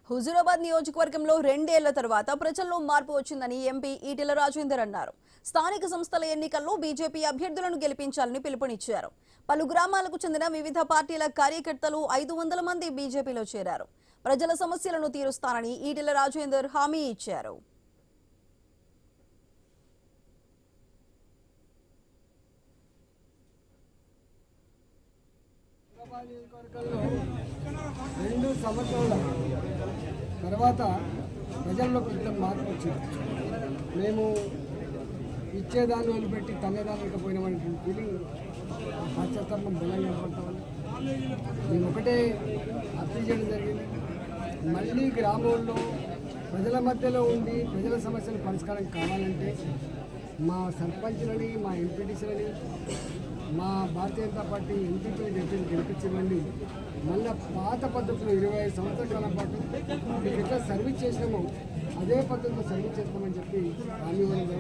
హుజూరాబాద్ నియోజకవర్గంలో 2 ఏళ్ల తర్వాత ప్రజల్లో మార్పు వచ్చిందని ఎంపీ ఈటెల రాజేందర్ అన్నారు. స్థానిక సంస్థల ఎన్నికల్లో బీజేపీ అభ్యర్థులను గెలిపించాలని పిలుపునిచ్చారు. పలు గ్రామాలకు చెందిన వివిధ పార్టీల కార్యకర్తలు 500 మంది బీజేపీలో చేరారు. ప్రజల సమస్యలను తీరుస్తానని ఈటెల రాజేందర్ హామీ ఇచ్చారు. రెండు సంవత్సరాల తర్వాత ప్రజల్లో కొంత మార్పు వచ్చింది. మేము ఇచ్చేదాన్ని వదిలిపెట్టి తనేదాన్ని ఇకపోయినామనే ఫీలింగ్ పశ్చాత్తాపం బలంగా ఏర్పడతామని మేము ఒకటే అప్పీల్ చేయడం జరిగింది. మళ్ళీ గ్రామంలో ప్రజల మధ్యలో ఉండి ప్రజల సమస్యల పరిష్కారం కావాలంటే మా సర్పంచ్లని, మా ఎంపీటీసీలని, మా భారతీయ జనతా పార్టీ ఎంపీపీని గెలిపించమండి. మళ్ళీ పాత పద్ధతిలో 25 సంవత్సరాల కాలం పాటు మీకు ఎట్లా సర్వీస్ చేసినామో అదే పద్ధతిలో సర్వీస్ చేస్తామని చెప్పి హామీ ఇవ్వడం.